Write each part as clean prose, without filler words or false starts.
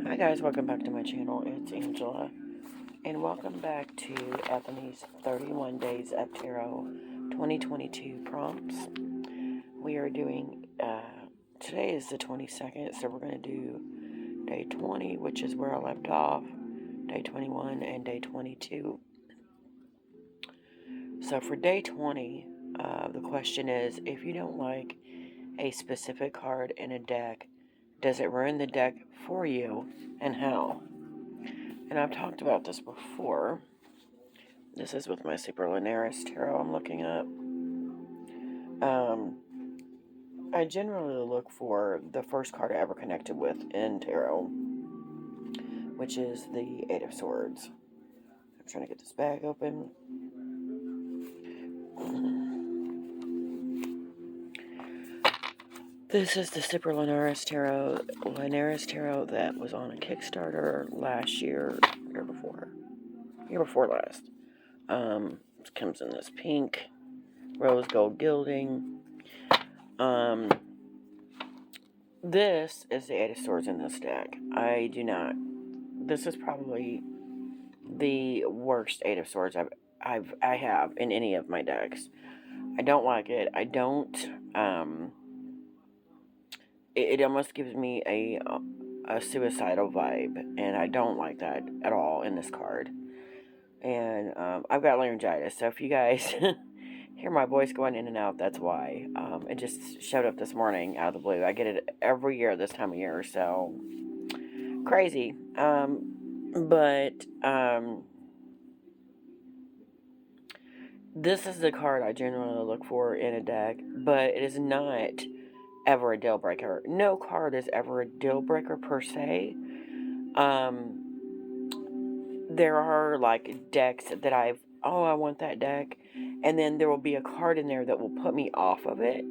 Hi guys, welcome back to my channel. It's Angela, and welcome back to Ethony's 31 Days of Tarot 2022 prompts. We are doing, today is the 22nd, so we're going to do day 20, which is where I left off, day 21, and day 22. So for day 20, the question is, if you don't like a specific card in a deck, does it ruin the deck for you, and how? And I've talked about this before. This is with my Super Linares Tarot I'm looking up. I generally look for the first card I ever connected with in Tarot, which is the Eight of Swords. I'm trying to get this bag open. This is the Super Linares Tarot that was on a Kickstarter last year, year before last. It comes in this pink, rose gold gilding. This is the Eight of Swords in this deck. This is probably the worst Eight of Swords I have in any of my decks. I don't like it. It almost gives me a suicidal vibe, and I don't like that at all in this card. And I've got laryngitis, so if you guys hear my voice going in and out, that's why. It just showed up this morning out of the blue. I get it every year this time of year, so crazy. This is the card I generally look for in a deck, but it is not ever a deal breaker. No card is ever a deal breaker per se. There are like decks that I want that deck, and then there will be a card in there that will put me off of it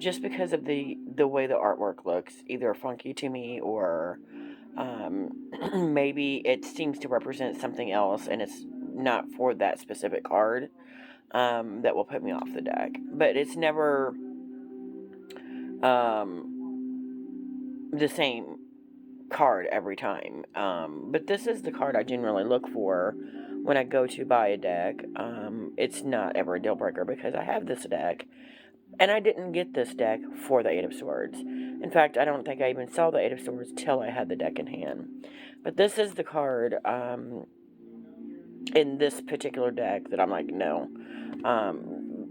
just because of the way the artwork looks, either funky to me or maybe it seems to represent something else and it's not for that specific card, that will put me off the deck. But it's never the same card every time. But this is the card I generally look for when I go to buy a deck. It's not ever a deal breaker because I have this deck, and I didn't get this deck for the Eight of Swords. In fact, I don't think I even saw the Eight of Swords till I had the deck in hand. But this is the card in this particular deck that I'm like, no.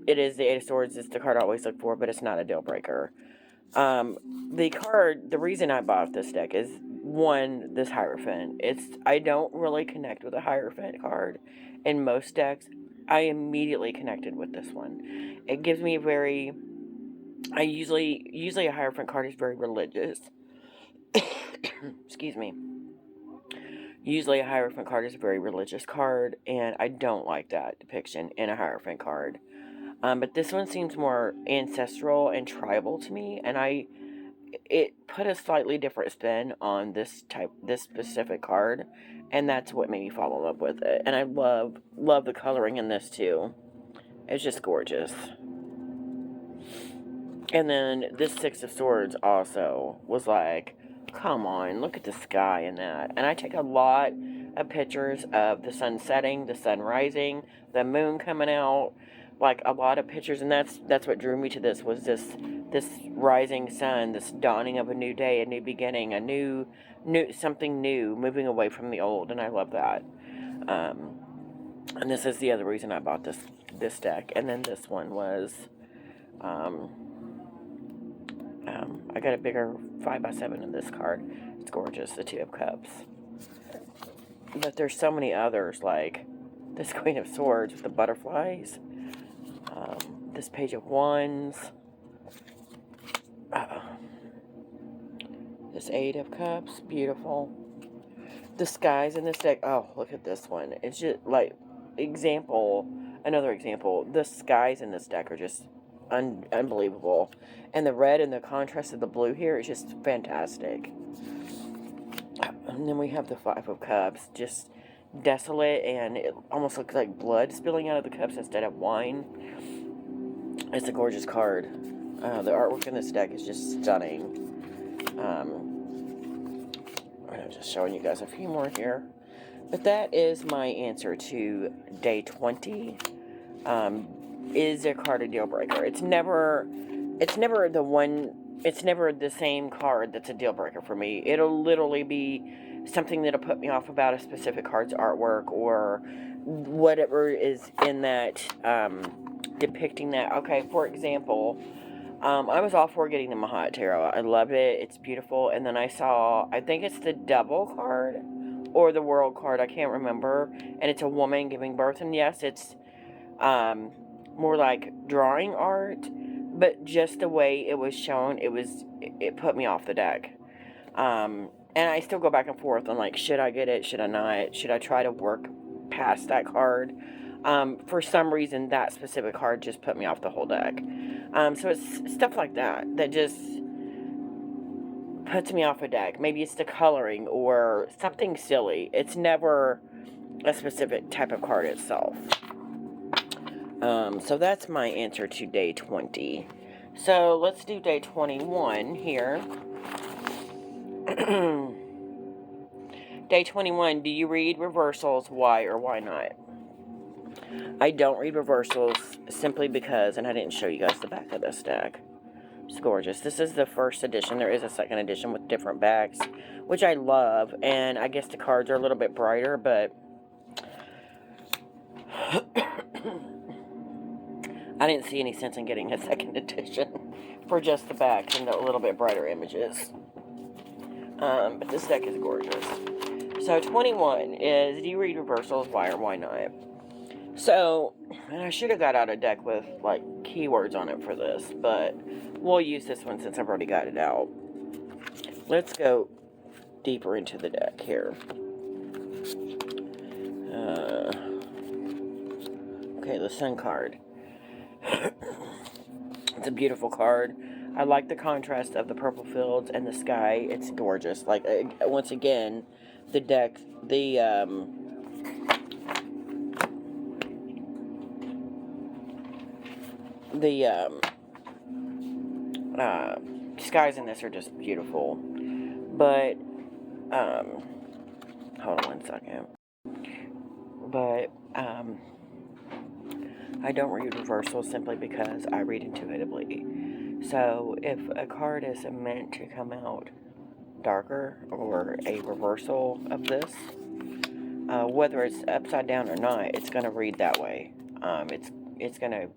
It is the Eight of Swords. It's the card I always look for, but it's not a deal breaker. The reason I bought this deck is, one, this Hierophant. I don't really connect with a Hierophant card in most decks. I immediately connected with this one. It gives me usually a Hierophant card is very religious. Excuse me. Usually a Hierophant card is a very religious card, and I don't like that depiction in a Hierophant card. But this one seems more ancestral and tribal to me, and it put a slightly different spin on this specific card, and that's what made me fall in love with it. And I love the coloring in this too. It's just gorgeous. And then this Six of Swords also was like, come on, look at the sky in that. And I take a lot of pictures of the sun setting, the sun rising, the moon coming out, like a lot of pictures, and that's what drew me to this, was this rising sun, this dawning of a new day, a new beginning, a new something new, moving away from the old, and I love that. And this is the other reason I bought this deck. And then this one was I got a bigger 5x7 of this card. It's gorgeous, the Two of Cups. But there's so many others, like this Queen of Swords with the butterflies. This Page of Wands. This Eight of Cups, beautiful. The skies in this deck, oh, look at this one. It's just like, another example. The skies in this deck are just unbelievable. And the red and the contrast of the blue here is just fantastic. And then we have the Five of Cups, just desolate, and it almost looks like blood spilling out of the cups instead of wine. It's a gorgeous card. The artwork in this deck is just stunning. I'm just showing you guys a few more here. But that is my answer to day 20. Is a card a deal breaker? It's never the same card that's a deal breaker for me. It'll literally be something that'll put me off about a specific card's artwork or whatever is in that, depicting that. Okay, for example, I was all for getting the Mahat Tarot. I love it. It's beautiful. And then I saw, I think it's the Devil card or the World card. I can't remember. And it's a woman giving birth. And yes, it's more like drawing art. But just the way it was shown, it put me off the deck. And I still go back and forth on, like, should I get it? Should I not? Should I try to work past that card? For some reason, that specific card just put me off the whole deck. So it's stuff like that just puts me off a deck. Maybe it's the coloring or something silly. It's never a specific type of card itself. So that's my answer to day 20. So let's do day 21 here. Day 21, do you read reversals? Why or why not? I don't read reversals simply because, and I didn't show you guys the back of this deck. It's gorgeous. This is the first edition. There is a second edition with different backs, which I love. And I guess the cards are a little bit brighter, but I didn't see any sense in getting a second edition for just the backs and the little bit brighter images. But this deck is gorgeous. So 21 is, do you read reversals? Why or why not? So, and I should have got out a deck with, like, keywords on it for this, but we'll use this one since I've already got it out. Let's go deeper into the deck here. Okay, the Sun card. It's a beautiful card. I like the contrast of the purple fields and the sky. It's gorgeous. Like, once again, the deck, the skies in this are just beautiful. But, hold on one second. But, I don't read reversals simply because I read intuitively. So if a card is meant to come out darker or a reversal of this, whether it's upside down or not, it's going to read that way. It's going to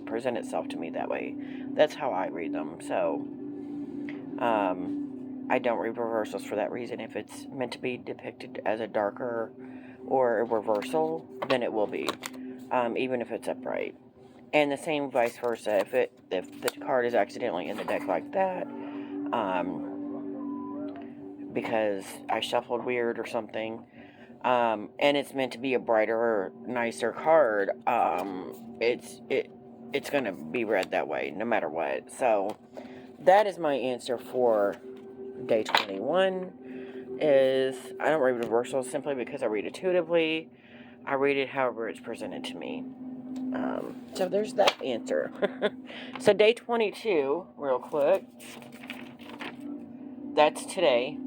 present itself to me that way. That's how I read them. So I don't read reversals for that reason. If it's meant to be depicted as a darker or a reversal, then it will be. Even if it's upright. And the same vice versa, if the card is accidentally in the deck like that, because I shuffled weird or something, and it's meant to be a brighter, nicer card, it's gonna be read that way, no matter what. So, that is my answer for day 21, is I don't read reversals simply because I read intuitively. I read it however it's presented to me. So there's that answer. So day 22, real quick. That's today.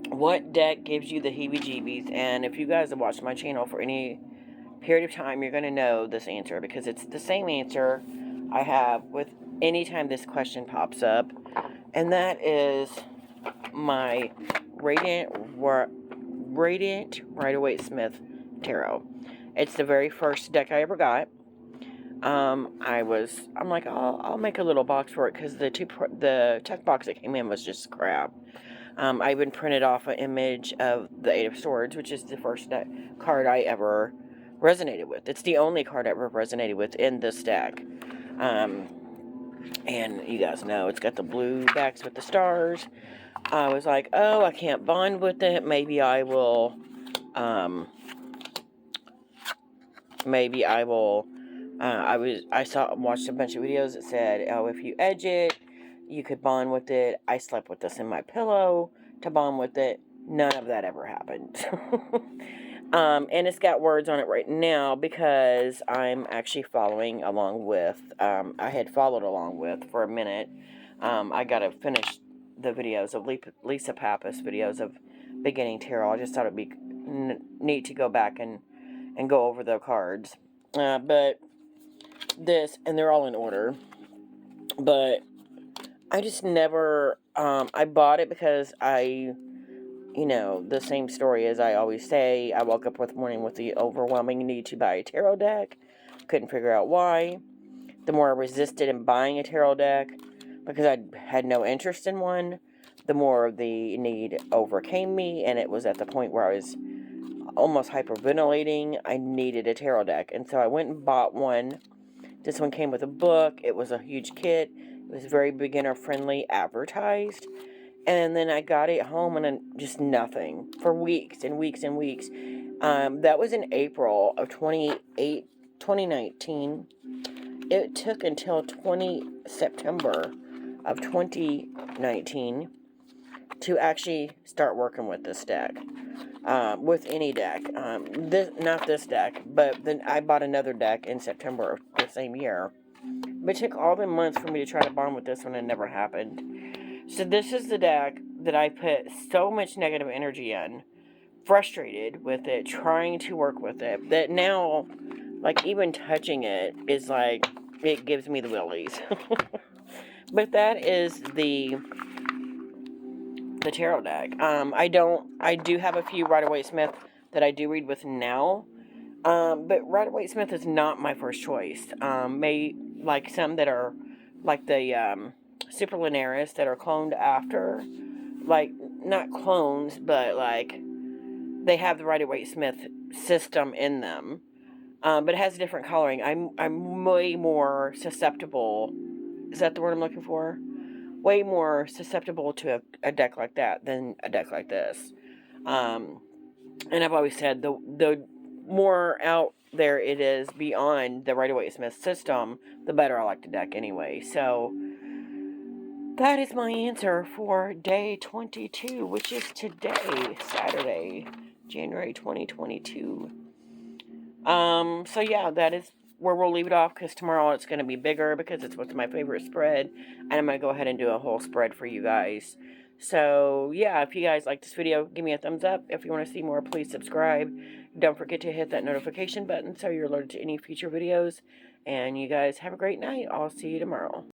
What deck gives you the heebie-jeebies? And if you guys have watched my channel for any period of time, you're going to know this answer because it's the same answer I have with any time this question pops up. And that is my Radiant Rider-Waite-Smith Tarot. It's the very first deck I ever got. I'm like, I'll make a little box for it because the tech box that came in was just crap. I even printed off an image of the Eight of Swords, which is the first card I ever resonated with. It's the only card I ever resonated with in this deck. And you guys know it's got the blue backs with the stars. I was like, oh, I can't bond with it. Maybe I will. I watched a bunch of videos that said, oh, if you edge it, you could bond with it. I slept with this in my pillow to bond with it. None of that ever happened. And it's got words on it right now because I'm actually following along with, I had followed along with for a minute. I got to finish the videos of Lisa Pappas videos of beginning tarot. I just thought it'd be neat to go back and go over the cards. But this, and they're all in order. But I just never, I bought it because the same story as I always say. I woke up with morning with the overwhelming need to buy a tarot deck. Couldn't figure out why. The more I resisted in buying a tarot deck, because I had no interest in one, the more the need overcame me, and it was at the point where I was almost hyperventilating. I needed a tarot deck, and so I went and bought one. This one came with a book. It was a huge kit. It was very beginner-friendly, advertised. And then I got it home and just nothing for weeks and weeks and weeks. That was in April of 2019. It took until September of 2019 to actually start working with this deck. With any deck. Not this deck, but then I bought another deck in September of the same year. But it took all the months for me to try to bond with this one, and it never happened. So this is the deck that I put so much negative energy in, frustrated with it, trying to work with it, that now, like, even touching it is like, it gives me the willies. But that is the tarot deck. I do have a few Rider-Waite-Smith that I do read with now. But Rider-Waite-Smith is not my first choice. Like some that are like the Superlinaris that are cloned after, like, not clones, but like they have the Rider-Waite-Smith system in them. But it has a different coloring. I'm way more susceptible. Is that the word I'm looking for? Way more susceptible to a deck like that than a deck like this. And I've always said the more out there it is beyond the Rider-Waite-Smith system, the better I like the deck anyway. So that is my answer for day 22, which is today, Saturday, January 2022. So yeah, that is where we'll leave it off, because tomorrow it's going to be bigger, because it's what's my favorite spread, and I'm going to go ahead and do a whole spread for you guys. So yeah, if you guys like this video, give me a thumbs up. If you want to see more, please subscribe. Don't forget to hit that notification button so you're alerted to any future videos. And you guys have a great night. I'll see you tomorrow.